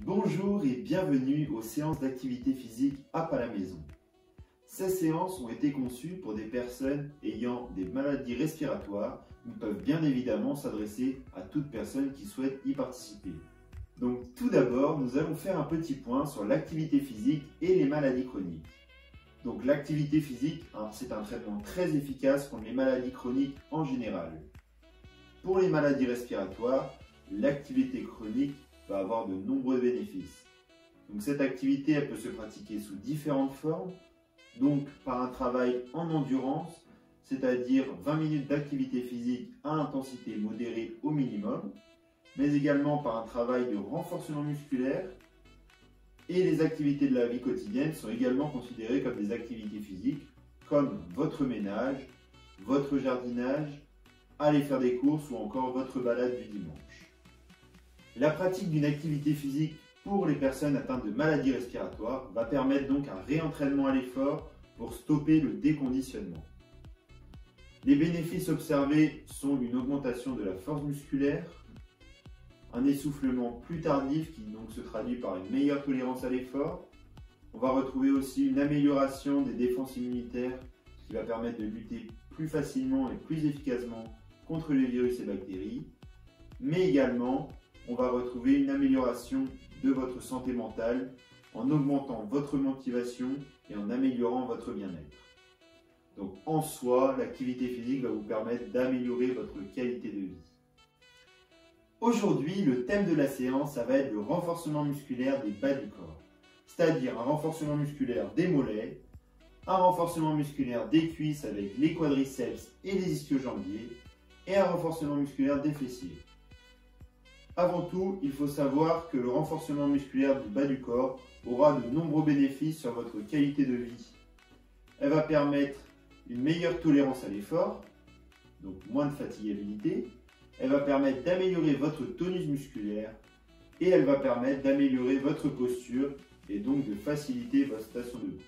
Bonjour et bienvenue aux séances d'activité physique App à la maison. Ces séances ont été conçues pour des personnes ayant des maladies respiratoires, mais peuvent bien évidemment s'adresser à toute personne qui souhaite y participer. Donc tout d'abord, nous allons faire un petit point sur l'activité physique et les maladies chroniques. Donc l'activité physique, c'est un traitement très efficace contre les maladies chroniques en général. Pour les maladies respiratoires, l'activité chronique va avoir de nombreux bénéfices. Donc cette activité, elle peut se pratiquer sous différentes formes, donc par un travail en endurance, c'est-à-dire 20 minutes d'activité physique à intensité modérée au minimum, mais également par un travail de renforcement musculaire. Et les activités de la vie quotidienne sont également considérées comme des activités physiques, comme votre ménage, votre jardinage, aller faire des courses ou encore votre balade du dimanche. La pratique d'une activité physique pour les personnes atteintes de maladies respiratoires va permettre donc un réentraînement à l'effort pour stopper le déconditionnement. Les bénéfices observés sont une augmentation de la force musculaire, un essoufflement plus tardif qui donc se traduit par une meilleure tolérance à l'effort. On va retrouver aussi une amélioration des défenses immunitaires, ce qui va permettre de lutter plus facilement et plus efficacement contre les virus et bactéries, mais également on va retrouver une amélioration de votre santé mentale en augmentant votre motivation et en améliorant votre bien-être. Donc en soi, l'activité physique va vous permettre d'améliorer votre qualité de vie. Aujourd'hui, le thème de la séance, ça va être le renforcement musculaire des bas du corps, c'est-à-dire un renforcement musculaire des mollets, un renforcement musculaire des cuisses avec les quadriceps et les ischio-jambiers, et un renforcement musculaire des fessiers. Avant tout, il faut savoir que le renforcement musculaire du bas du corps aura de nombreux bénéfices sur votre qualité de vie. Elle va permettre une meilleure tolérance à l'effort, donc moins de fatigabilité. Elle va permettre d'améliorer votre tonus musculaire et elle va permettre d'améliorer votre posture et donc de faciliter votre station debout.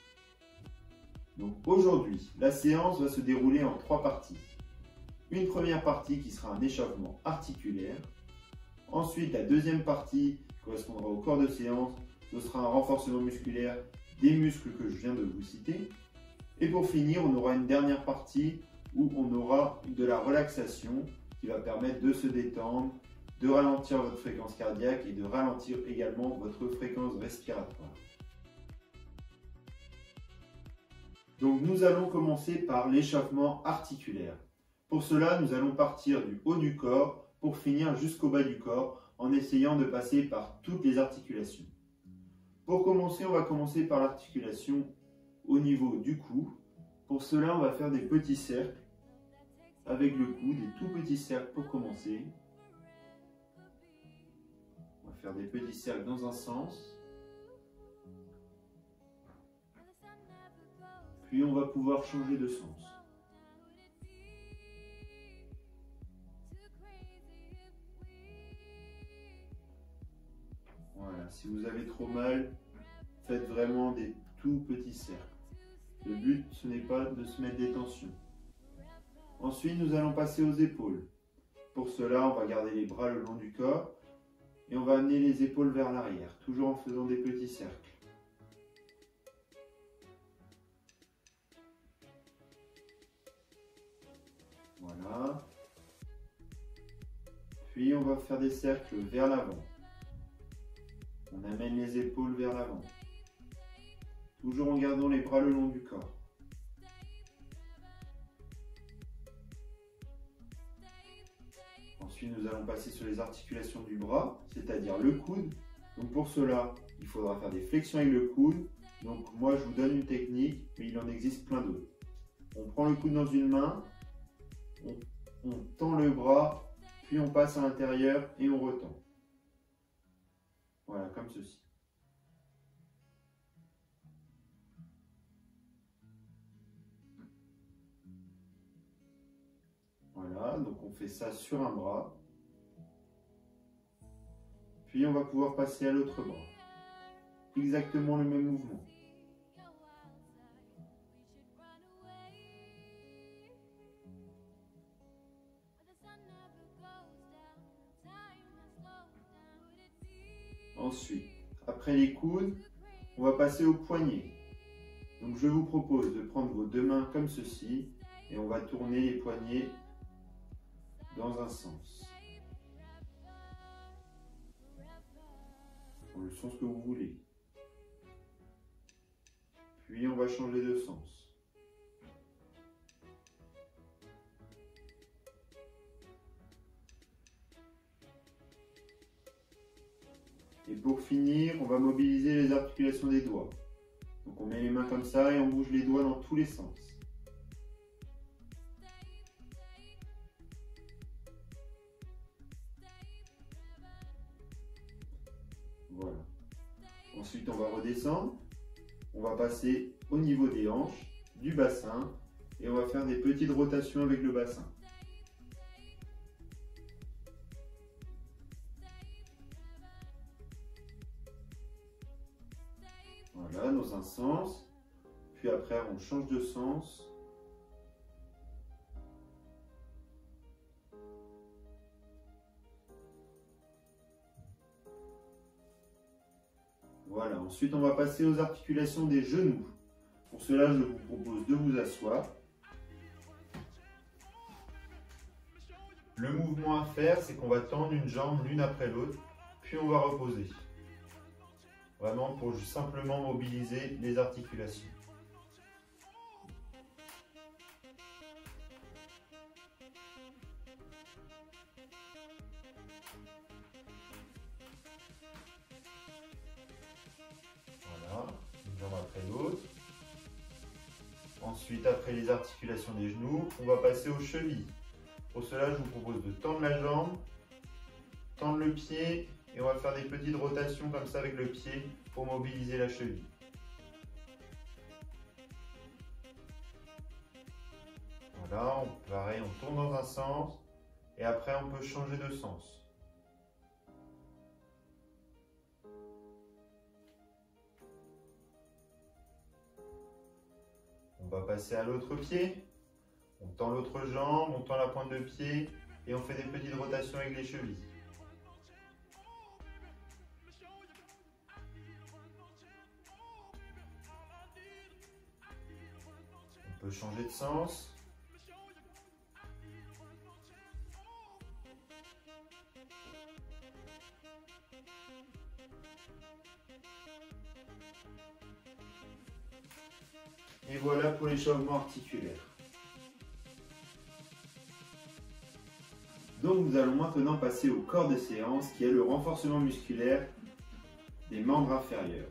Donc aujourd'hui, la séance va se dérouler en 3 parties. Une première partie qui sera un échauffement articulaire. Ensuite, la deuxième partie correspondra au corps de séance. Ce sera un renforcement musculaire des muscles que je viens de vous citer. Et pour finir, on aura une dernière partie où on aura de la relaxation qui va permettre de se détendre, de ralentir votre fréquence cardiaque et de ralentir également votre fréquence respiratoire. Donc nous allons commencer par l'échauffement articulaire. Pour cela, nous allons partir du haut du corps pour finir jusqu'au bas du corps en essayant de passer par toutes les articulations. Pour commencer, on va commencer par l'articulation au niveau du cou. Pour cela, on va faire des petits cercles avec le coude, des tout petits cercles pour commencer. On va faire des petits cercles dans un sens. Puis on va pouvoir changer de sens. Voilà, si vous avez trop mal, faites vraiment des tout petits cercles. Le but, ce n'est pas de se mettre des tensions. Ensuite, nous allons passer aux épaules. Pour cela, on va garder les bras le long du corps et on va amener les épaules vers l'arrière, toujours en faisant des petits cercles. Voilà. Puis, on va faire des cercles vers l'avant. On amène les épaules vers l'avant, toujours en gardant les bras le long du corps. Ensuite, nous allons passer sur les articulations du bras, c'est-à-dire le coude. Donc pour cela, il faudra faire des flexions avec le coude. Donc moi, je vous donne une technique, mais il en existe plein d'autres. On prend le coude dans une main, on tend le bras, puis on passe à l'intérieur et on retend. Voilà, comme ceci. Voilà, donc on fait ça sur un bras. Puis on va pouvoir passer à l'autre bras. Exactement le même mouvement. Ensuite, après les coudes, on va passer aux poignets. Donc je vous propose de prendre vos deux mains comme ceci et on va tourner les poignets dans un sens. Dans le sens que vous voulez. Puis on va changer de sens. Et pour finir, on va mobiliser les articulations des doigts. Donc on met les mains comme ça et on bouge les doigts dans tous les sens. Voilà. Ensuite, on va redescendre. On va passer au niveau des hanches, du bassin et on va faire des petites rotations avec le bassin. Voilà, dans un sens. Puis après, on change de sens. Voilà, ensuite on va passer aux articulations des genoux. Pour cela, je vous propose de vous asseoir. Le mouvement à faire, c'est qu'on va tendre une jambe l'une après l'autre, puis on va reposer. Vraiment pour simplement mobiliser les articulations. Voilà, une jambe après l'autre. Ensuite, après les articulations des genoux, on va passer aux chevilles. Pour cela, je vous propose de tendre la jambe, tendre le pied et on va faire des petites rotations comme ça avec le pied pour mobiliser la cheville. Voilà, pareil, on tourne dans un sens et après on peut changer de sens. On va passer à l'autre pied, on tend l'autre jambe, on tend la pointe de pied et on fait des petites rotations avec les chevilles. On peut changer de sens. Et voilà pour l'échauffement articulaire. Donc nous allons maintenant passer au corps de séance qui est le renforcement musculaire des membres inférieurs.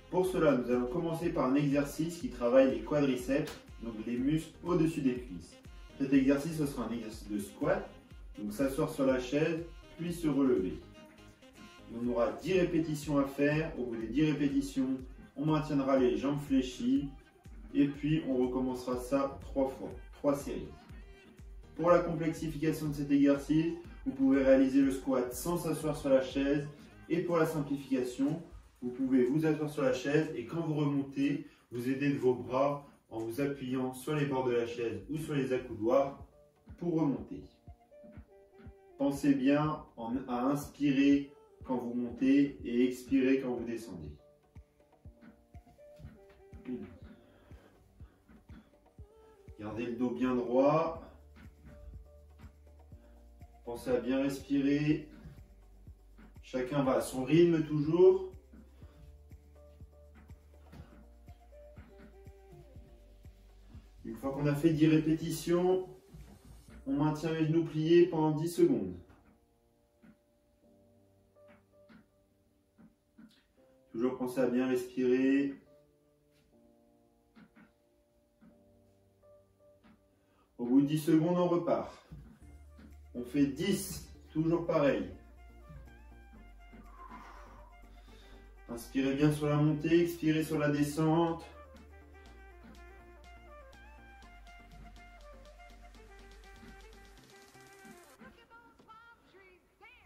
Pour cela, nous allons commencer par un exercice qui travaille les quadriceps, donc les muscles au-dessus des cuisses. Cet exercice, ce sera un exercice de squat, donc s'asseoir sur la chaise, puis se relever. On aura 10 répétitions à faire. Au bout des 10 répétitions, on maintiendra les jambes fléchies et puis on recommencera ça 3 fois, 3 séries. Pour la complexification de cet exercice, vous pouvez réaliser le squat sans s'asseoir sur la chaise et pour la simplification, vous pouvez vous asseoir sur la chaise et quand vous remontez, vous aidez de vos bras en vous appuyant sur les bords de la chaise ou sur les accoudoirs pour remonter. Pensez bien à inspirer quand vous montez et expirer quand vous descendez. Gardez le dos bien droit. Pensez à bien respirer. Chacun va à son rythme toujours. Une fois qu'on a fait 10 répétitions, on maintient les genoux pliés pendant 10 secondes. Toujours pensez à bien respirer. Au bout de 10 secondes, on repart. On fait 10, toujours pareil. Inspirez bien sur la montée, expirez sur la descente.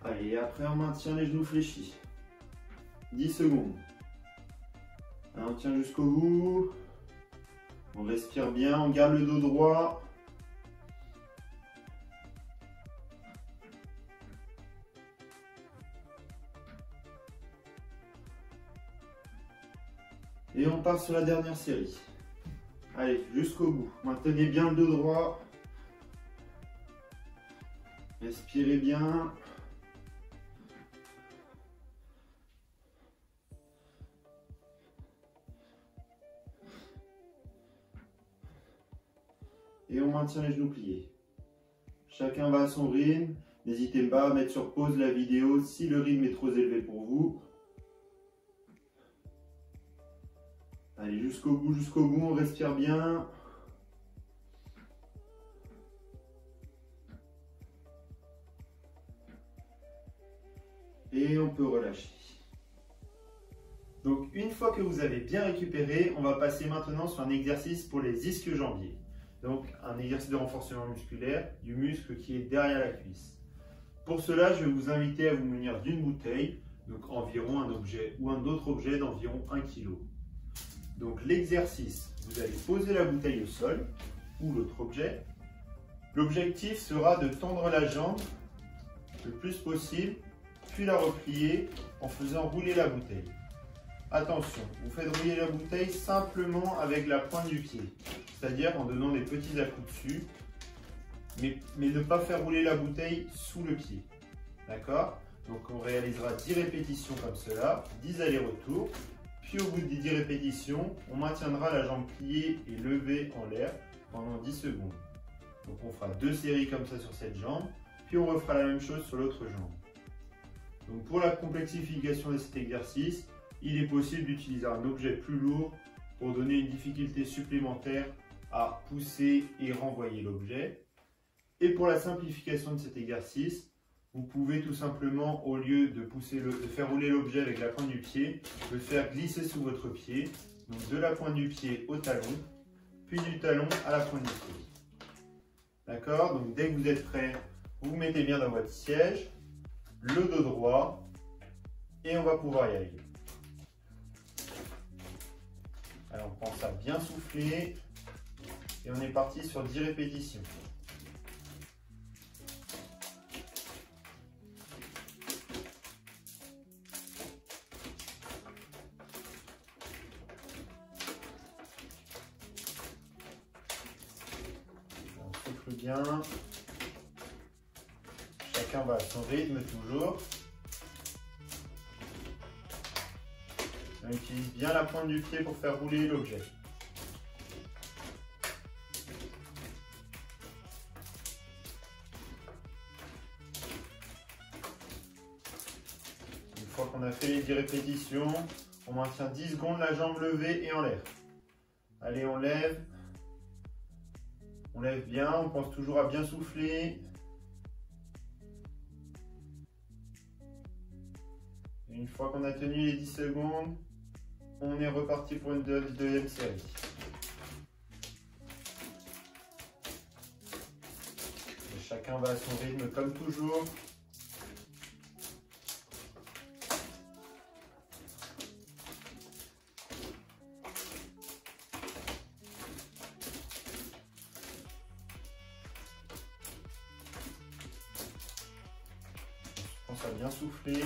Allez, après on maintient les genoux fléchis. 10 secondes. Alors, on tient jusqu'au bout. On respire bien, on garde le dos droit. Et on part sur la dernière série. Allez, jusqu'au bout. Maintenez bien le dos droit. Respirez bien. Et on maintient les genoux pliés. Chacun va à son rythme. N'hésitez pas à mettre sur pause la vidéo si le rythme est trop élevé pour vous. Allez, jusqu'au bout, on respire bien. Et on peut relâcher. Donc, une fois que vous avez bien récupéré, on va passer maintenant sur un exercice pour les ischio-jambiers. Donc, un exercice de renforcement musculaire du muscle qui est derrière la cuisse. Pour cela, je vais vous inviter à vous munir d'une bouteille, donc environ un objet ou un autre objet d'environ 1 kg. Donc l'exercice, vous allez poser la bouteille au sol ou l'autre objet. L'objectif sera de tendre la jambe le plus possible, puis la replier en faisant rouler la bouteille. Attention, vous faites rouler la bouteille simplement avec la pointe du pied, c'est-à-dire en donnant des petits à-coups dessus, mais ne pas faire rouler la bouteille sous le pied. D'accord? Donc on réalisera 10 répétitions comme cela, 10 allers-retours. Puis au bout de 10 répétitions, on maintiendra la jambe pliée et levée en l'air pendant 10 secondes. Donc on fera 2 séries comme ça sur cette jambe, puis on refera la même chose sur l'autre jambe. Donc pour la complexification de cet exercice, il est possible d'utiliser un objet plus lourd pour donner une difficulté supplémentaire à pousser et renvoyer l'objet. Et pour la simplification de cet exercice, vous pouvez tout simplement, au lieu de faire rouler l'objet avec la pointe du pied, le faire glisser sous votre pied, donc de la pointe du pied au talon, puis du talon à la pointe du pied. D'accord? Donc dès que vous êtes prêt, vous vous mettez bien dans votre siège, le dos droit, et on va pouvoir y aller. Alors on pense à bien souffler, et on est parti sur 10 répétitions. Bien. Chacun va à son rythme toujours. On utilise bien la pointe du pied pour faire rouler l'objet. Une fois qu'on a fait les 10 répétitions, on maintient 10 secondes la jambe levée et en l'air. Allez, on lève. On lève bien, on pense toujours à bien souffler. Et une fois qu'on a tenu les 10 secondes, on est reparti pour une deuxième série. Et chacun va à son rythme comme toujours. On pense à bien souffler.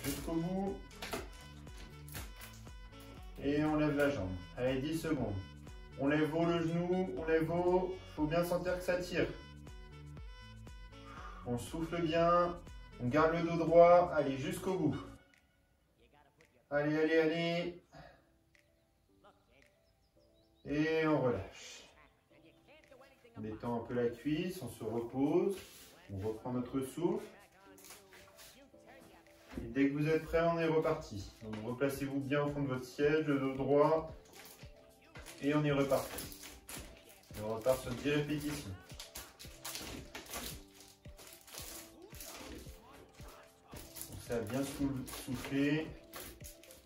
Jusqu'au bout. Et on lève la jambe. Allez, 10 secondes. On lève haut le genou, on lève haut. Il faut bien sentir que ça tire. On souffle bien. On garde le dos droit. Allez, jusqu'au bout. Allez, allez, allez. Et on relâche. On détend un peu la cuisse, on se repose. On reprend notre souffle. Et dès que vous êtes prêt, on est reparti. Donc replacez-vous bien au fond de votre siège, le dos droit. Et on est reparti. Et on repart sur 10 répétitions. Pensez à bien souffler.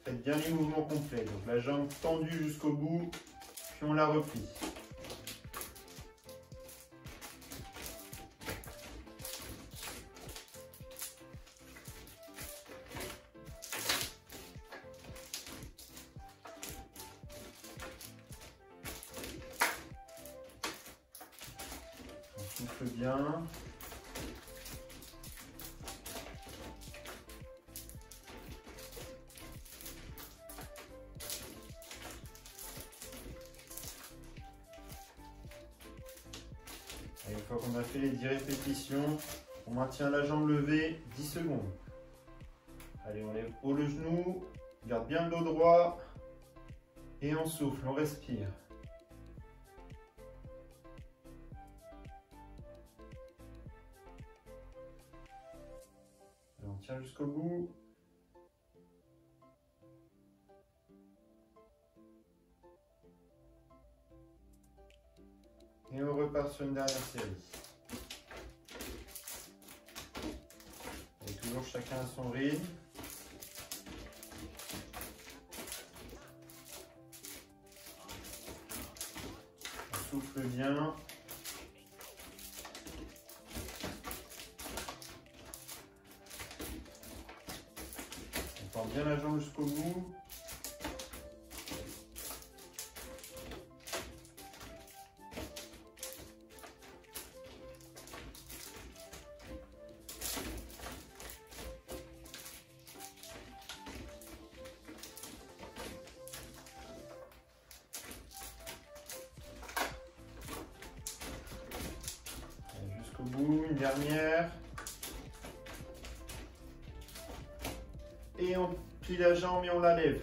Faites bien les mouvements complets. Donc la jambe tendue jusqu'au bout, puis on la replie. souffle bien. Et une fois qu'on a fait les 10 répétitions, on maintient la jambe levée 10 secondes. Allez, on lève haut le genou, garde bien le dos droit et on souffle, on respire. Et on tient jusqu'au bout. Et on repart sur une dernière série. Et toujours chacun à son rythme. On souffle bien. On porte bien la jambe jusqu'au bout. Jusqu'au bout, une dernière. Et on plie la jambe et on la lève.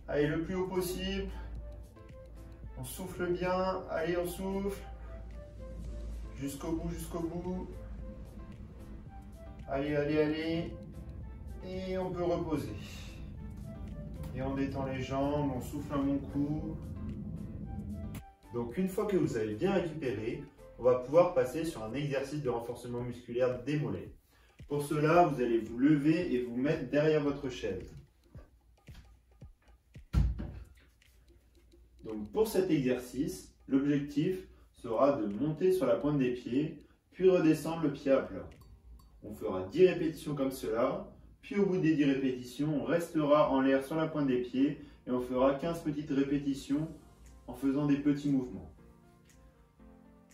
Allez, le plus haut possible. On souffle bien. Allez, on souffle. Jusqu'au bout, jusqu'au bout. Allez, allez, allez. Et on peut reposer. Et on détend les jambes, on souffle un bon coup. Donc une fois que vous avez bien récupéré, on va pouvoir passer sur un exercice de renforcement musculaire des mollets. Pour cela, vous allez vous lever et vous mettre derrière votre chaise. Donc pour cet exercice, l'objectif sera de monter sur la pointe des pieds, puis redescendre le pied à plat. On fera 10 répétitions comme cela, puis au bout des 10 répétitions, on restera en l'air sur la pointe des pieds et on fera 15 petites répétitions en faisant des petits mouvements.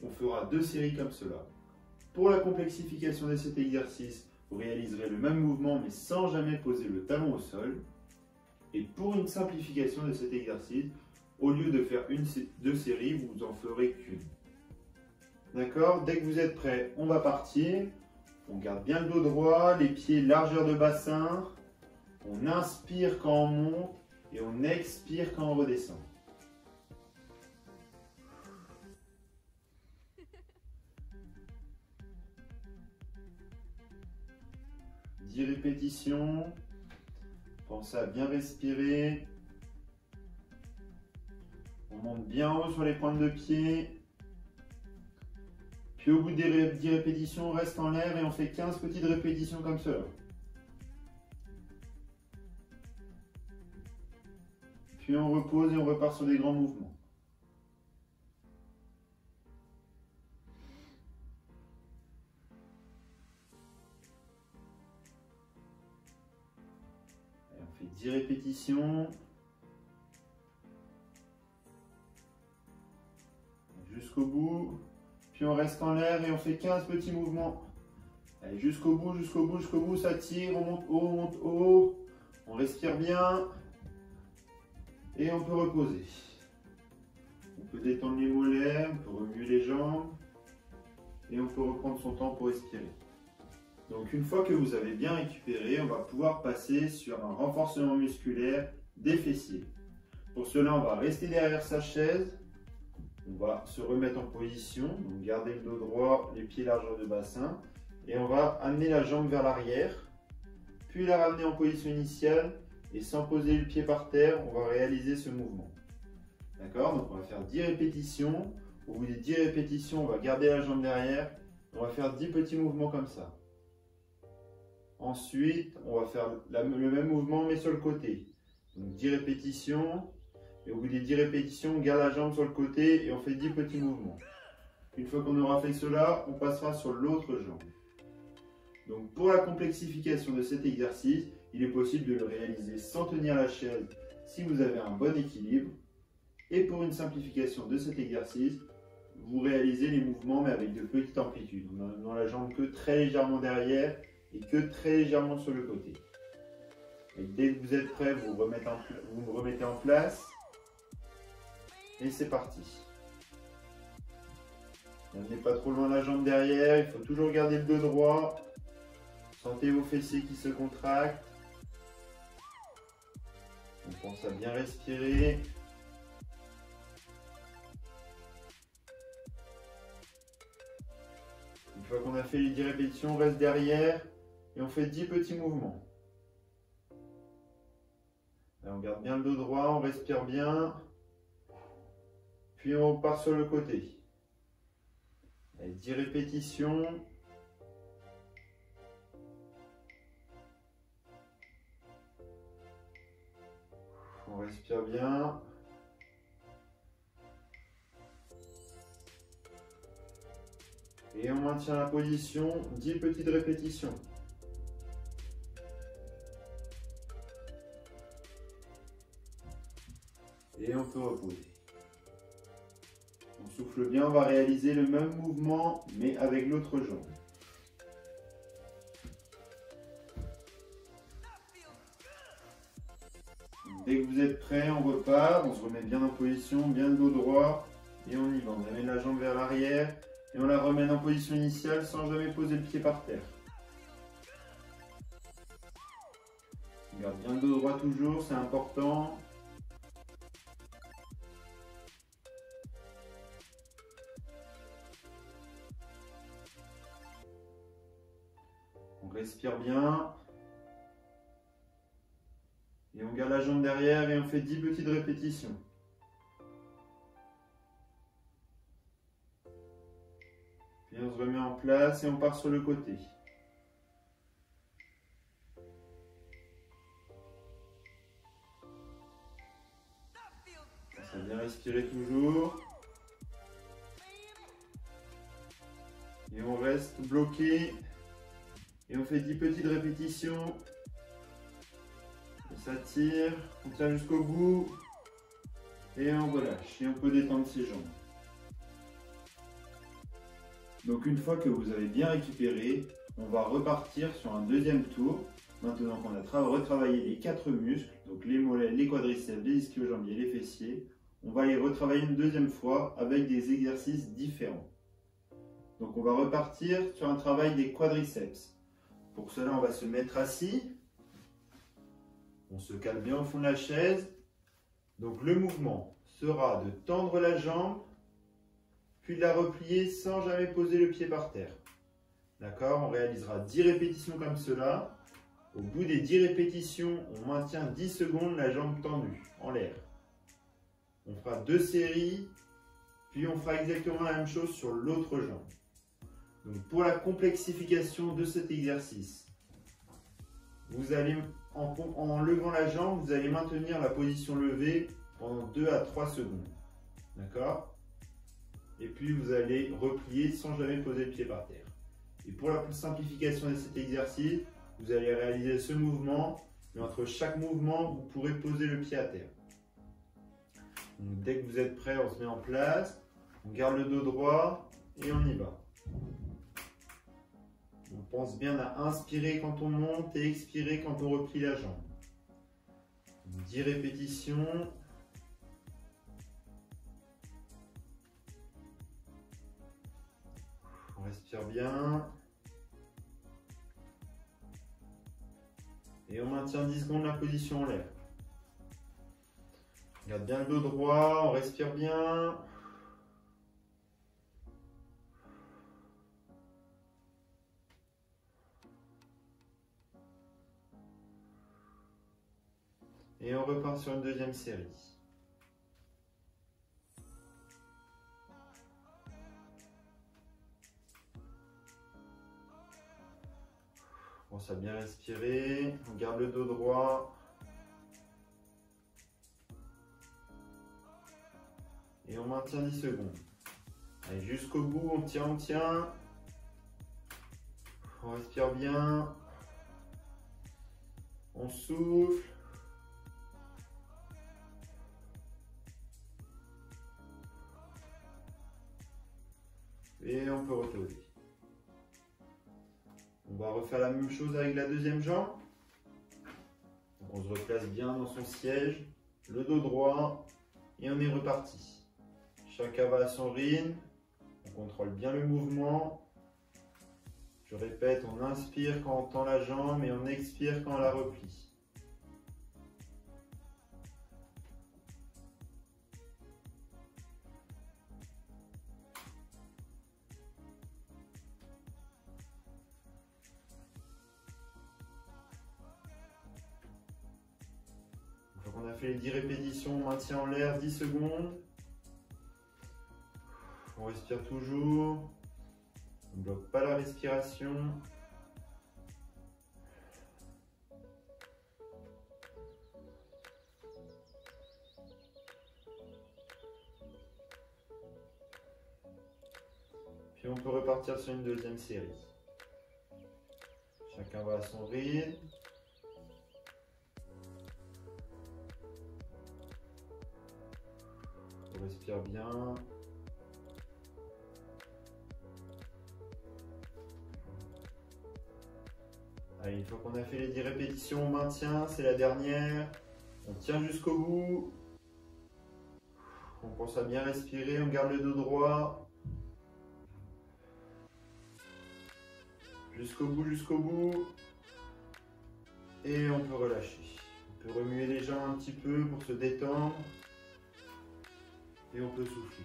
On fera 2 séries comme cela. Pour la complexification de cet exercice, vous réaliserez le même mouvement mais sans jamais poser le talon au sol. Et pour une simplification de cet exercice, au lieu de faire 2 séries, vous en ferez qu'une. D'accord? Dès que vous êtes prêts, on va partir. On garde bien le dos droit, les pieds largeur de bassin. On inspire quand on monte et on expire quand on redescend. « 10 répétitions. Pensez à bien respirer. On monte bien haut sur les pointes de pied. Puis au bout des 10 répétitions, on reste en l'air et on fait 15 petites répétitions comme cela. Puis on repose et on repart sur des grands mouvements. Et on fait 10 répétitions. Jusqu'au bout. Puis on reste en l'air et on fait 15 petits mouvements. Allez, jusqu'au bout, jusqu'au bout, jusqu'au bout, ça tire, on monte haut. On respire bien. Et on peut reposer. On peut détendre les mollets, on peut remuer les jambes. Et on peut reprendre son temps pour respirer. Donc une fois que vous avez bien récupéré, on va pouvoir passer sur un renforcement musculaire des fessiers. Pour cela, on va rester derrière sa chaise. On va se remettre en position, donc garder le dos droit, les pieds largeur de bassin. Et on va amener la jambe vers l'arrière, puis la ramener en position initiale. Et sans poser le pied par terre, on va réaliser ce mouvement. D'accord? Donc on va faire 10 répétitions. Au bout des 10 répétitions, on va garder la jambe derrière. On va faire 10 petits mouvements comme ça. Ensuite, on va faire le même mouvement mais sur le côté. Donc 10 répétitions. Et au bout des 10 répétitions, on garde la jambe sur le côté et on fait 10 petits mouvements. Une fois qu'on aura fait cela, on passera sur l'autre jambe. Donc pour la complexification de cet exercice, il est possible de le réaliser sans tenir la chaise si vous avez un bon équilibre. Et pour une simplification de cet exercice, vous réalisez les mouvements mais avec de petites amplitudes. En amenant la jambe que très légèrement derrière et que très légèrement sur le côté. Et dès que vous êtes prêt, vous vous remettez en place. Et c'est parti. N'amenez pas trop loin la jambe derrière, il faut toujours garder le dos droit. Sentez vos fessiers qui se contractent. On pense à bien respirer. Une fois qu'on a fait les 10 répétitions, on reste derrière et on fait 10 petits mouvements. Là, on garde bien le dos droit, on respire bien. Puis on part sur le côté. Allez, 10 répétitions. On respire bien. Et on maintient la position, 10 petites répétitions. Et on peut reposer. On souffle bien, on va réaliser le même mouvement, mais avec l'autre jambe. Dès que vous êtes prêt, on repart, on se remet bien en position, bien le dos droit, et on y va. On amène la jambe vers l'arrière, et on la remet en position initiale sans jamais poser le pied par terre. On garde bien le dos droit toujours, c'est important. On respire bien. Et on garde la jambe derrière et on fait 10 petites répétitions. Puis on se remet en place et on part sur le côté. On va bien respirer toujours. Et on reste bloqué. Et on fait 10 petites répétitions. On s'attire, on tient jusqu'au bout. Et on relâche. Et on peut détendre ses jambes. Donc une fois que vous avez bien récupéré, on va repartir sur un deuxième tour. Maintenant qu'on a retravaillé les 4 muscles, donc les mollets, les quadriceps, les ischio-jambiers, les fessiers, on va les retravailler une deuxième fois avec des exercices différents. Donc on va repartir sur un travail des quadriceps. Pour cela, on va se mettre assis. On se cale bien au fond de la chaise. Donc le mouvement sera de tendre la jambe, puis de la replier sans jamais poser le pied par terre. D'accord? On réalisera 10 répétitions comme cela. Au bout des 10 répétitions, on maintient 10 secondes la jambe tendue en l'air. On fera 2 séries, puis on fera exactement la même chose sur l'autre jambe. Donc pour la complexification de cet exercice, vous allez, en levant la jambe, vous allez maintenir la position levée pendant 2 à 3 secondes. D'accord? Et puis vous allez replier sans jamais poser le pied par terre. Et pour la simplification de cet exercice, vous allez réaliser ce mouvement, mais entre chaque mouvement, vous pourrez poser le pied à terre. Donc, dès que vous êtes prêt, on se met en place, on garde le dos droit et on y va. On pense bien à inspirer quand on monte et expirer quand on replie la jambe. 10 répétitions. On respire bien. Et on maintient 10 secondes la position en l'air. On garde bien le dos droit, on respire bien. Et on repart sur une deuxième série. On pense à bien respirer, on garde le dos droit. Et on maintient 10 secondes. Allez, jusqu'au bout, on tient, on tient. On respire bien. On souffle. Et on peut reposer. On va refaire la même chose avec la deuxième jambe. Donc on se replace bien dans son siège, le dos droit, et on est reparti. Chacun va à son rythme, on contrôle bien le mouvement. Je répète, on inspire quand on tend la jambe et on expire quand on la replie. On a fait les 10 répétitions, on maintient en l'air 10 secondes. On respire toujours. On ne bloque pas la respiration. Puis on peut repartir sur une deuxième série. Chacun va à son rythme. On respire bien. Allez, une fois qu'on a fait les 10 répétitions, on maintient, c'est la dernière. On tient jusqu'au bout. On pense à bien respirer, on garde le dos droit. Jusqu'au bout, jusqu'au bout. Et on peut relâcher. On peut remuer les jambes un petit peu pour se détendre. Et on peut souffler.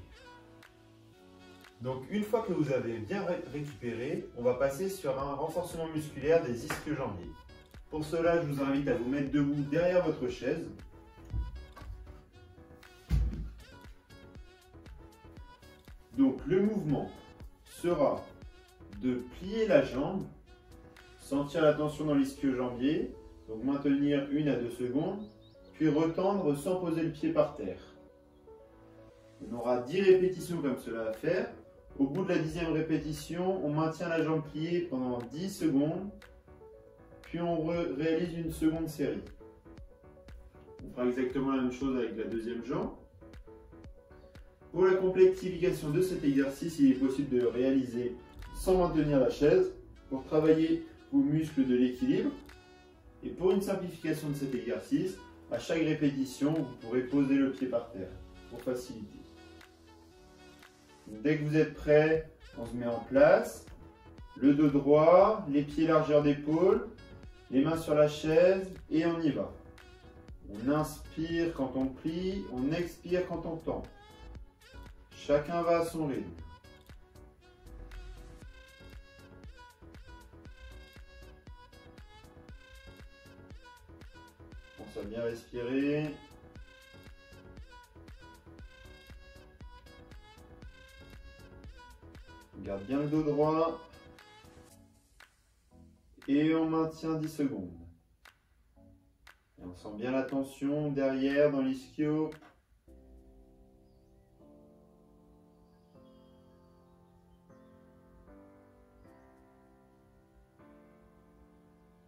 Donc une fois que vous avez bien récupéré, on va passer sur un renforcement musculaire des ischio-jambiers. Pour cela, je vous invite à vous mettre debout derrière votre chaise. Donc le mouvement sera de plier la jambe, sentir la tension dans l'ischio-jambier, donc maintenir 1 à 2 secondes, puis retendre sans poser le pied par terre. On aura 10 répétitions comme cela à faire. Au bout de la 10e répétition, on maintient la jambe pliée pendant 10 secondes, puis on réalise une seconde série. On fera exactement la même chose avec la deuxième jambe. Pour la complexification de cet exercice, il est possible de le réaliser sans maintenir la chaise pour travailler vos muscles de l'équilibre. Et pour une simplification de cet exercice, à chaque répétition, vous pourrez poser le pied par terre pour faciliter. Donc, dès que vous êtes prêts, on se met en place. Le dos droit, les pieds largeur d'épaule, les mains sur la chaise et on y va. On inspire quand on plie, on expire quand on tend. Chacun va à son rythme. On pense à bien respirer. On garde bien le dos droit. Et on maintient 10 secondes. Et on sent bien la tension derrière dans l'ischio.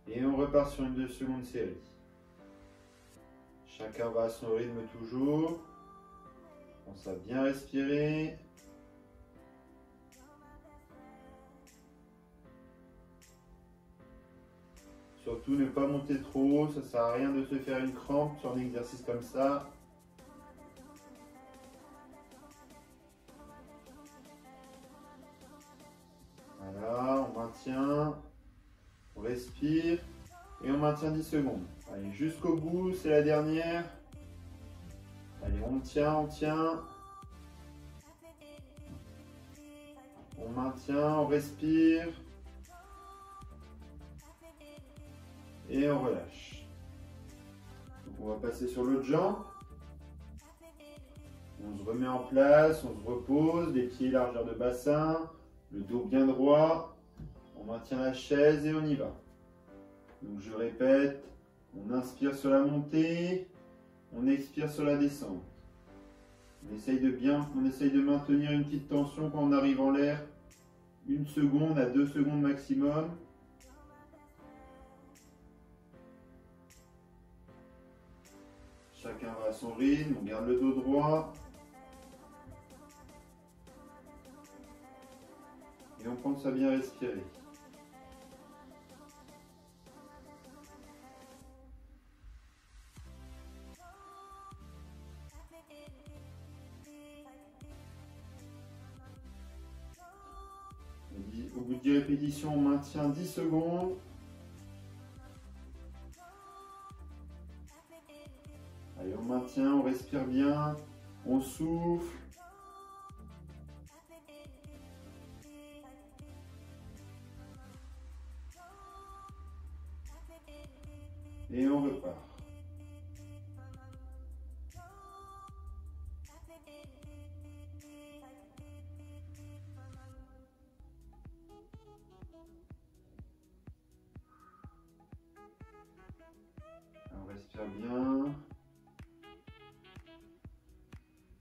Et on repart sur une seconde série. Chacun va à son rythme toujours. On pense à bien respirer. Surtout ne pas monter trop haut, ça ne sert à rien de se faire une crampe sur un exercice comme ça. Voilà, on maintient, on respire et on maintient 10 secondes. Allez, jusqu'au bout, c'est la dernière. Allez, on tient, on tient. On maintient, on respire. Et on relâche. Donc on va passer sur l'autre jambe. On se remet en place, on se repose, les pieds largeur de bassin, le dos bien droit. On maintient la chaise et on y va. Donc je répète, on inspire sur la montée, on expire sur la descente. On essaye de maintenir une petite tension quand on arrive en l'air, 1 seconde à 2 secondes maximum. Chacun va à son rythme, on garde le dos droit. pense à bien respirer. Au bout de 10 répétitions, on maintient 10 secondes. Allez, on maintient, on respire bien, on souffle. Et on repart. On respire bien.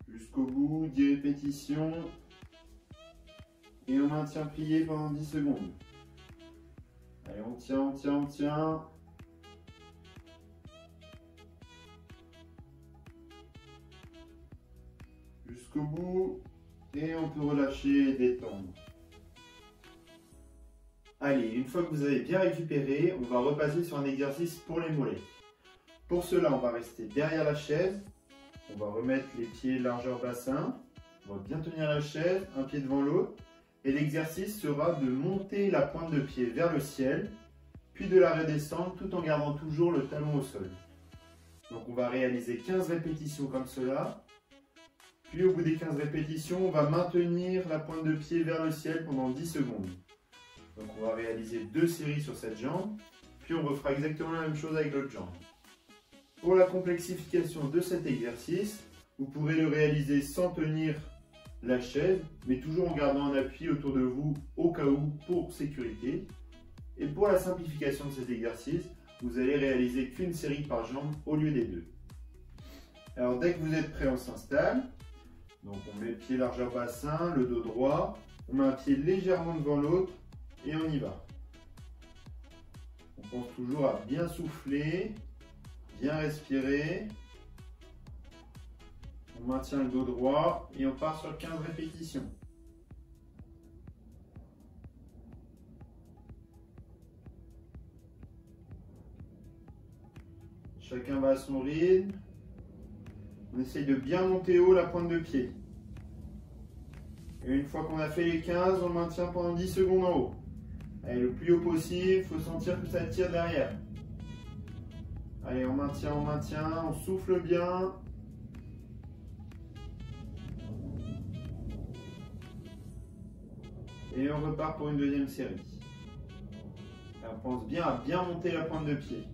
Jusqu'au bout, 10 répétitions. Et on maintient plié pendant 10 secondes. Allez, on tient, on tient, on tient. Jusqu'au bout. Et on peut relâcher et détendre. Allez, une fois que vous avez bien récupéré, on va repasser sur un exercice pour les mollets. Pour cela, on va rester derrière la chaise. On va remettre les pieds largeur bassin. On va bien tenir la chaise, un pied devant l'autre. Et l'exercice sera de monter la pointe de pied vers le ciel, puis de la redescendre tout en gardant toujours le talon au sol. Donc on va réaliser 15 répétitions comme cela. Puis au bout des 15 répétitions, on va maintenir la pointe de pied vers le ciel pendant 10 secondes. Donc on va réaliser 2 séries sur cette jambe, puis on refera exactement la même chose avec l'autre jambe. Pour la complexification de cet exercice, vous pourrez le réaliser sans tenir la chaise, mais toujours en gardant un appui autour de vous au cas où pour sécurité. Et pour la simplification de cet exercice, vous allez réaliser qu'une série par jambe au lieu des 2. Alors dès que vous êtes prêt, on s'installe. Donc on met le pied largeur bassin, le dos droit, on met un pied légèrement devant l'autre et on y va. On pense toujours à bien souffler, bien respirer. On maintient le dos droit et on part sur 15 répétitions. Chacun va à son rythme. On essaye de bien monter haut la pointe de pied. Et une fois qu'on a fait les 15, on maintient pendant 10 secondes en haut. Allez, le plus haut possible, il faut sentir que ça tire derrière. Allez, on maintient, on souffle bien. Et on repart pour une deuxième série. Et on pense bien à bien monter la pointe de pied.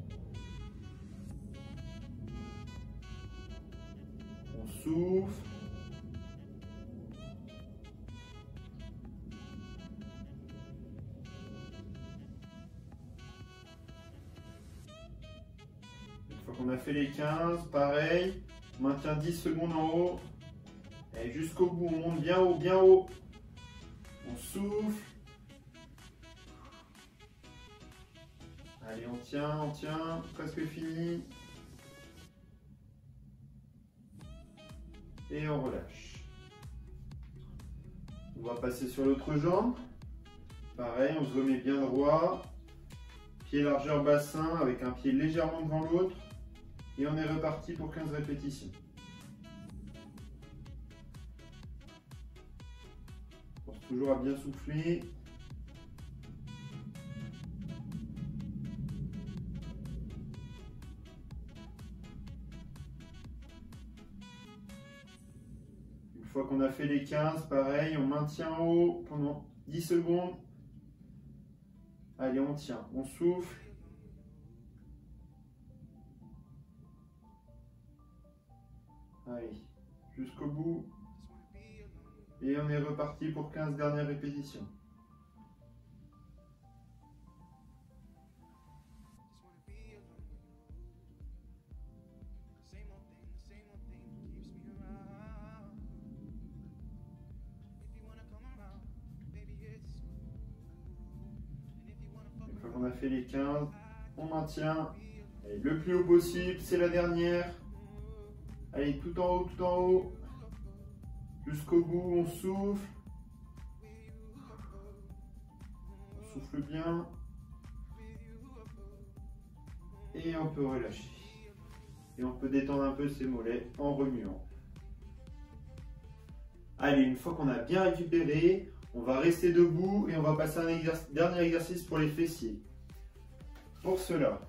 On souffle. Une fois qu'on a fait les 15, pareil, on maintient 10 secondes en haut. Et jusqu'au bout, on monte bien haut, bien haut. On souffle. Allez, on tient, presque fini. Et on relâche. On va passer sur l'autre jambe. Pareil, on se remet bien droit. Pied largeur bassin avec un pied légèrement devant l'autre. Et on est reparti pour 15 répétitions. On pense toujours à bien souffler. Une fois qu'on a fait les 15, pareil, on maintient en haut pendant 10 secondes. Allez, on tient, on souffle. Allez, jusqu'au bout. Et on est reparti pour 15 dernières répétitions. Une fois qu'on a fait les 15, on maintient. Allez, le plus haut possible, c'est la dernière. Allez, tout en haut, tout en haut. Jusqu'au bout, on souffle. souffle bien. Et on peut relâcher. Et on peut détendre un peu ses mollets en remuant. Allez, une fois qu'on a bien récupéré, on va rester debout et on va passer à un dernier exercice pour les fessiers. Pour cela,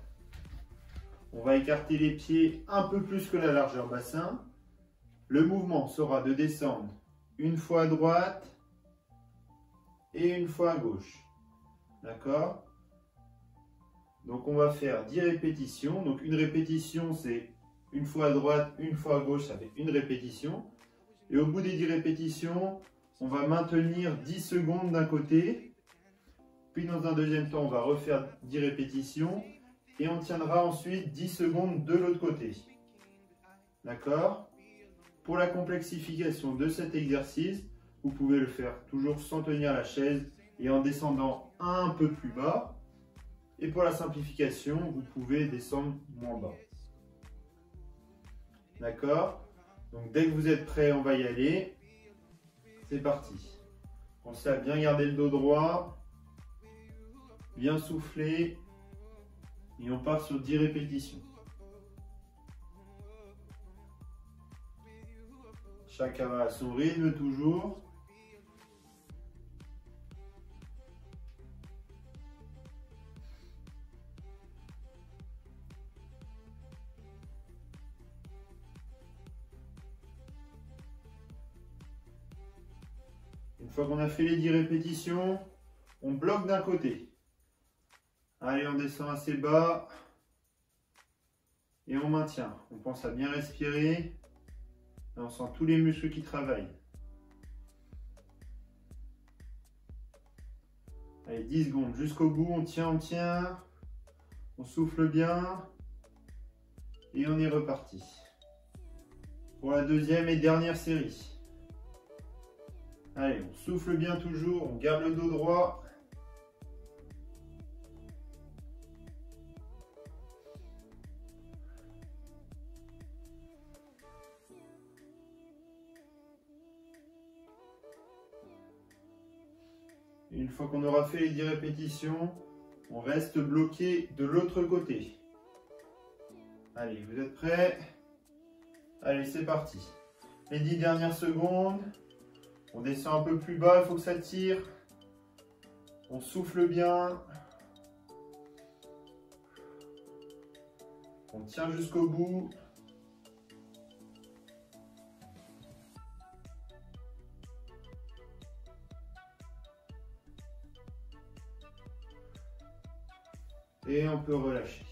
on va écarter les pieds un peu plus que la largeur bassin. Le mouvement sera de descendre une fois à droite et une fois à gauche. D'accord? Donc on va faire 10 répétitions. Donc une répétition, c'est une fois à droite, une fois à gauche, ça fait une répétition. Et au bout des 10 répétitions, on va maintenir 10 secondes d'un côté. Puis dans un deuxième temps, on va refaire 10 répétitions. Et on tiendra ensuite 10 secondes de l'autre côté. D'accord? Pour la complexification de cet exercice, vous pouvez le faire toujours sans tenir la chaise et en descendant un peu plus bas. Et pour la simplification, vous pouvez descendre moins bas. D'accord? Donc dès que vous êtes prêts, on va y aller. C'est parti. Pensez à bien garder le dos droit, bien souffler. Et on part sur 10 répétitions. Chacun va à son rythme toujours. Une fois qu'on a fait les 10 répétitions, on bloque d'un côté. Allez, on descend assez bas. Et on maintient. On pense à bien respirer. Et on sent tous les muscles qui travaillent. Allez, 10 secondes jusqu'au bout. On tient, on tient. On souffle bien. Et on est reparti. Pour la deuxième et dernière série. Allez, on souffle bien toujours. On garde le dos droit. Une fois qu'on aura fait les 10 répétitions, on reste bloqué de l'autre côté. Allez, vous êtes prêts? Allez, c'est parti. Les 10 dernières secondes. On descend un peu plus bas, il faut que ça tire. On souffle bien. On tient jusqu'au bout. Et on peut relâcher.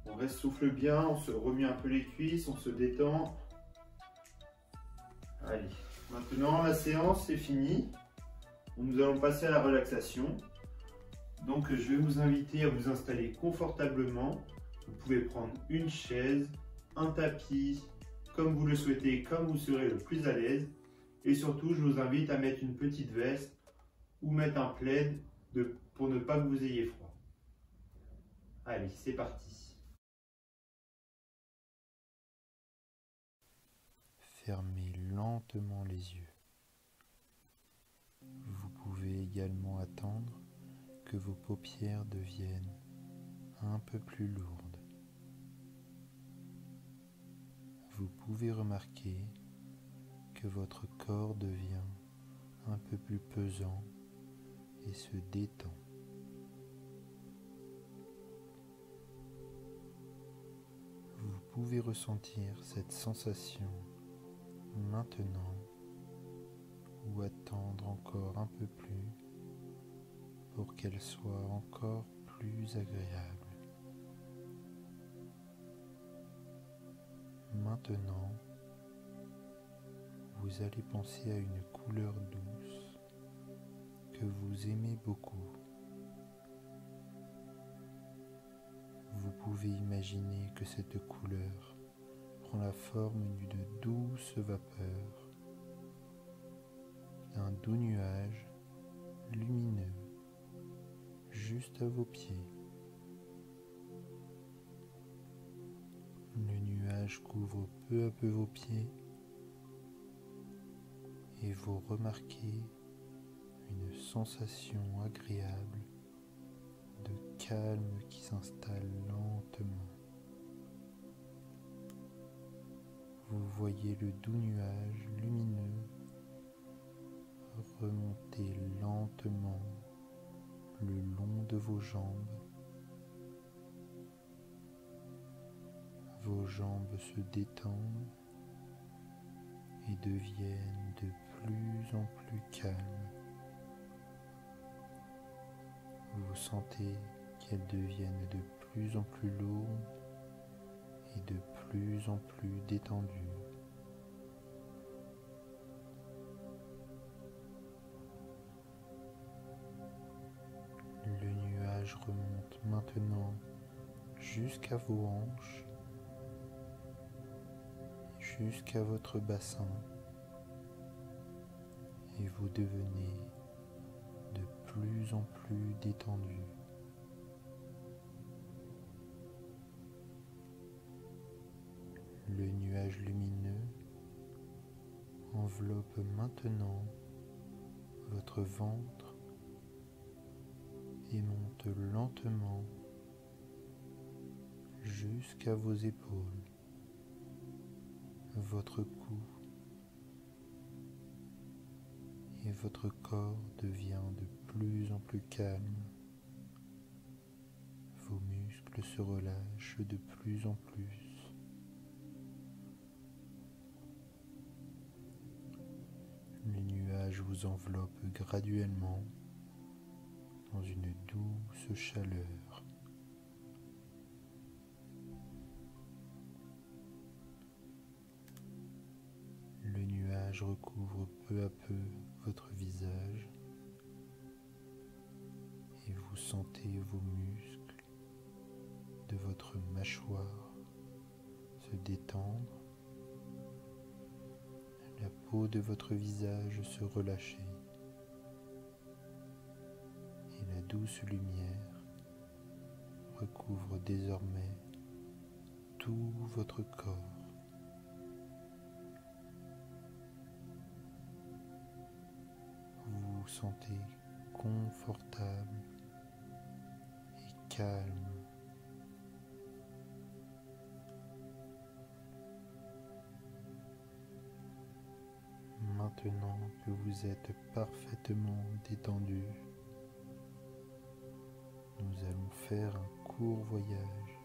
On reste souffle bien, on se remue un peu les cuisses, on se détend. Allez, maintenant la séance est finie. Nous allons passer à la relaxation. Donc je vais vous inviter à vous installer confortablement. Vous pouvez prendre une chaise, un tapis, comme vous le souhaitez, comme vous serez le plus à l'aise. Et surtout, je vous invite à mettre une petite veste ou mettre un plaid pour ne pas que vous ayez froid. Allez, c'est parti. Fermez lentement les yeux. Vous pouvez également attendre que vos paupières deviennent un peu plus lourdes. Vous pouvez remarquer que votre corps devient un peu plus pesant et se détend. Vous pouvez ressentir cette sensation maintenant ou attendre encore un peu plus pour qu'elle soit encore plus agréable. Maintenant, vous allez penser à une couleur douce que vous aimez beaucoup. Vous pouvez imaginer que cette couleur prend la forme d'une douce vapeur, d'un doux nuage lumineux juste à vos pieds. Le nuage couvre peu à peu vos pieds et vous remarquez une sensation agréable de calme qui s'installe lentement. Vous voyez le doux nuage lumineux remonter lentement le long de vos jambes. Vos jambes se détendent et deviennent de plus en plus calmes. Vous sentez qu'elles deviennent de plus en plus lourdes et de plus en plus détendues. Le nuage remonte maintenant jusqu'à vos hanches, jusqu'à votre bassin, et vous devenez de plus en plus détendu. Le nuage lumineux enveloppe maintenant votre ventre et monte lentement jusqu'à vos épaules, votre cou, et votre corps devient de plus en plus calme. Vos muscles se relâchent de plus en plus. Les nuages vous enveloppent graduellement dans une douce chaleur. Le nuage recouvre peu à peu votre visage et vous sentez vos muscles de votre mâchoire se détendre, la peau de votre visage se relâcher et la douce lumière recouvre désormais tout votre corps. Vous vous sentez confortable et calme. Maintenant que vous êtes parfaitement détendu, nous allons faire un court voyage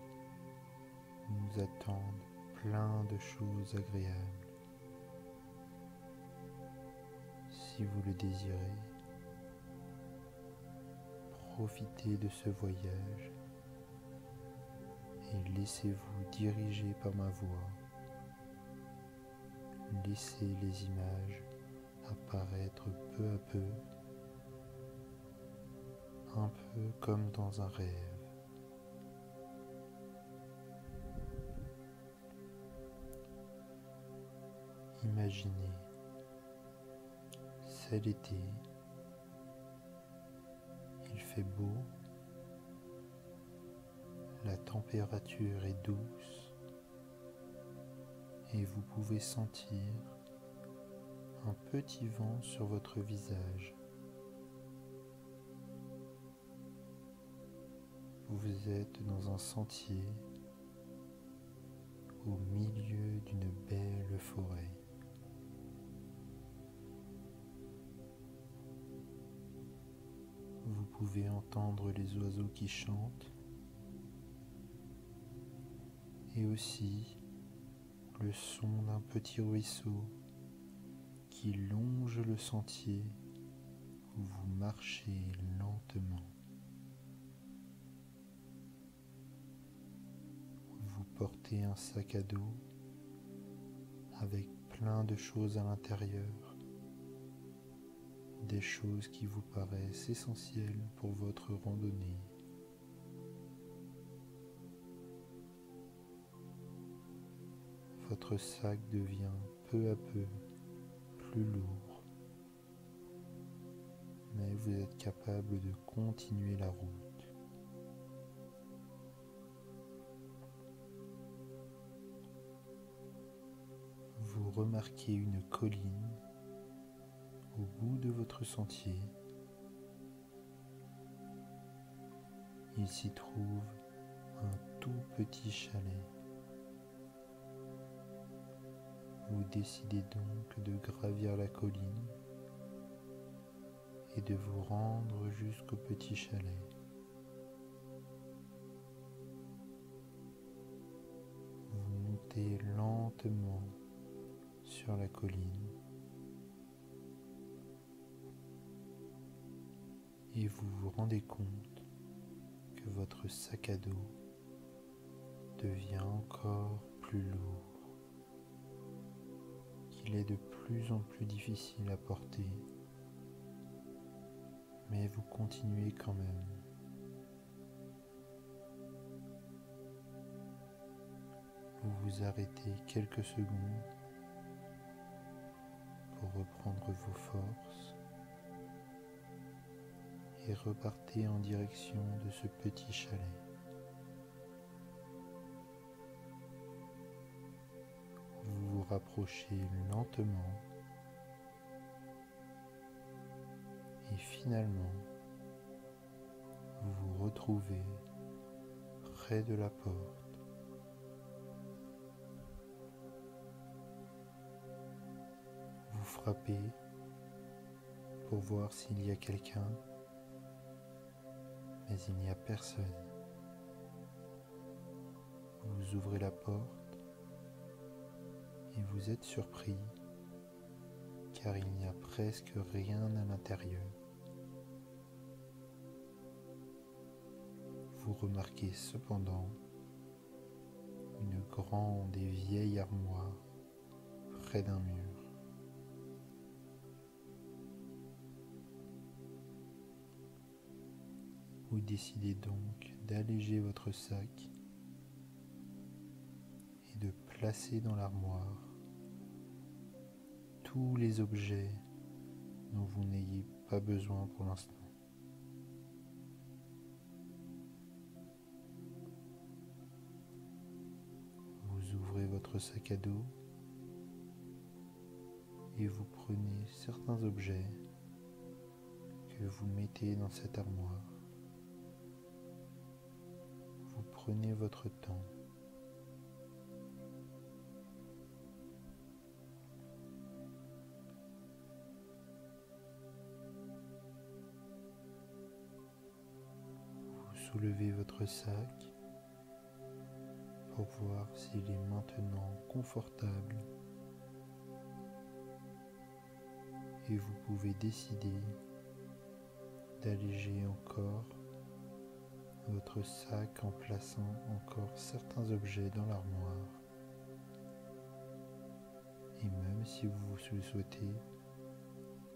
où nous attendent plein de choses agréables. Si vous le désirez, profitez de ce voyage et laissez-vous diriger par ma voix. Laissez les images apparaître peu à peu, un peu comme dans un rêve. Imaginez, c'est l'été, il fait beau, la température est douce et vous pouvez sentir un petit vent sur votre visage. Vous êtes dans un sentier au milieu d'une belle forêt. Vous pouvez entendre les oiseaux qui chantent et aussi le son d'un petit ruisseau qui longe le sentier où vous marchez lentement. Vous portez un sac à dos avec plein de choses à l'intérieur, des choses qui vous paraissent essentielles pour votre randonnée. Votre sac devient peu à peu plus lourd, mais vous êtes capable de continuer la route. Vous remarquez une colline au bout de votre sentier Il s'y trouve un tout petit chalet. Vous décidez donc de gravir la colline et de vous rendre jusqu'au petit chalet. Vous montez lentement sur la colline et vous vous rendez compte que votre sac à dos devient encore plus lourd, qu'il est de plus en plus difficile à porter, mais vous continuez quand même. Vous vous arrêtez quelques secondes pour reprendre vos forces et repartez en direction de ce petit chalet. Vous vous rapprochez lentement et finalement vous vous retrouvez près de la porte. Vous frappez pour voir s'il y a quelqu'un, mais il n'y a personne. Vous ouvrez la porte et vous êtes surpris car il n'y a presque rien à l'intérieur. Vous remarquez cependant une grande et vieille armoire près d'un mur. Vous décidez donc d'alléger votre sac et de placer dans l'armoire tous les objets dont vous n'ayez pas besoin pour l'instant. Vous ouvrez votre sac à dos et vous prenez certains objets que vous mettez dans cette armoire. Vous prenez votre temps. Vous soulevez votre sac pour voir s'il est maintenant confortable et vous pouvez décider d'alléger encore votre sac en plaçant encore certains objets dans l'armoire. Et même si vous le souhaitez,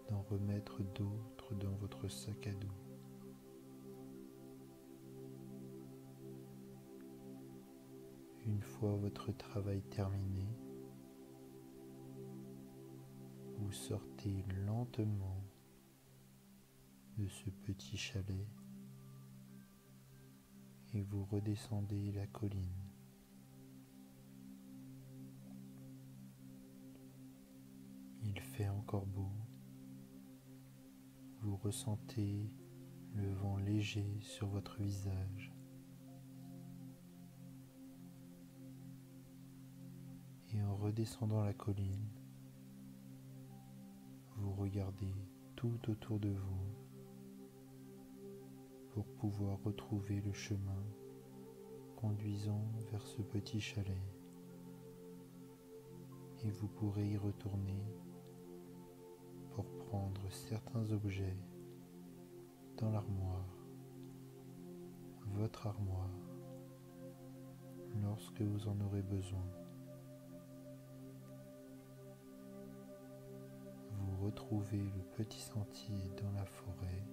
d'en remettre d'autres dans votre sac à dos. Une fois votre travail terminé, vous sortez lentement de ce petit chalet et vous redescendez la colline. Il fait encore beau. Vous ressentez le vent léger sur votre visage. Et en redescendant la colline, vous regardez tout autour de vous pour pouvoir retrouver le chemin conduisant vers ce petit chalet. Et vous pourrez y retourner pour prendre certains objets dans l'armoire, votre armoire, lorsque vous en aurez besoin. Vous retrouvez le petit sentier dans la forêt.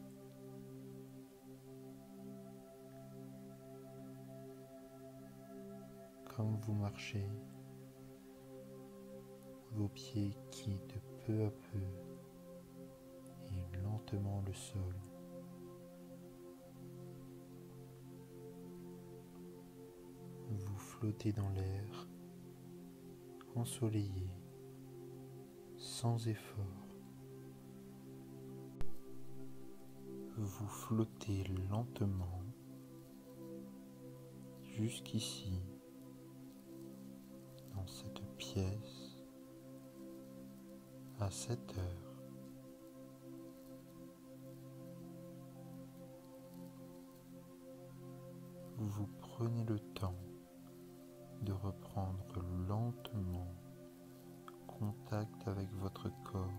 Comme vous marchez, vos pieds quittent peu à peu et lentement le sol. Vous flottez dans l'air, ensoleillé, sans effort. Vous flottez lentement jusqu'ici, dans cette pièce, à cette heure. Vous prenez le temps de reprendre lentement contact avec votre corps.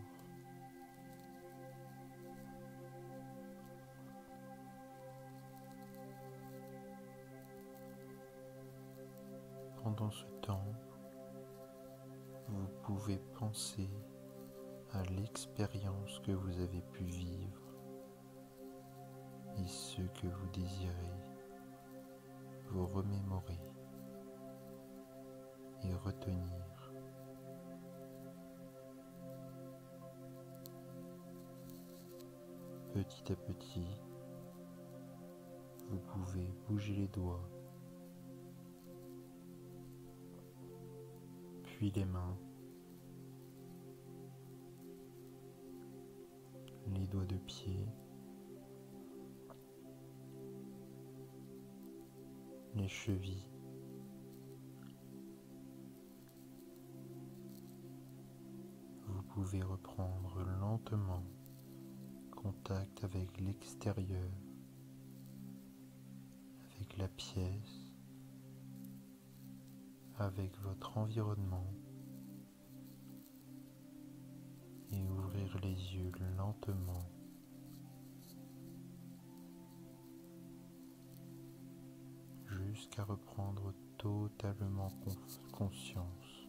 Pendant ce temps, vous pouvez penser à l'expérience que vous avez pu vivre et ce que vous désirez vous remémorer et retenir. Petit à petit, vous pouvez bouger les doigts, puis les mains, les doigts de pied, les chevilles, vous pouvez reprendre lentement contact avec l'extérieur, avec la pièce, avec votre environnement et ouvrir les yeux lentement. Jusqu'à reprendre totalement conscience.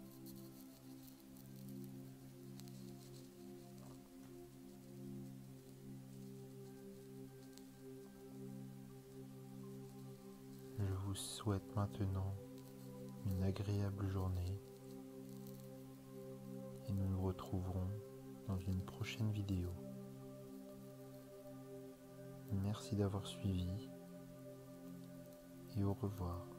Je vous souhaite maintenant une agréable journée et nous nous retrouverons dans une prochaine vidéo. Merci d'avoir suivi et au revoir.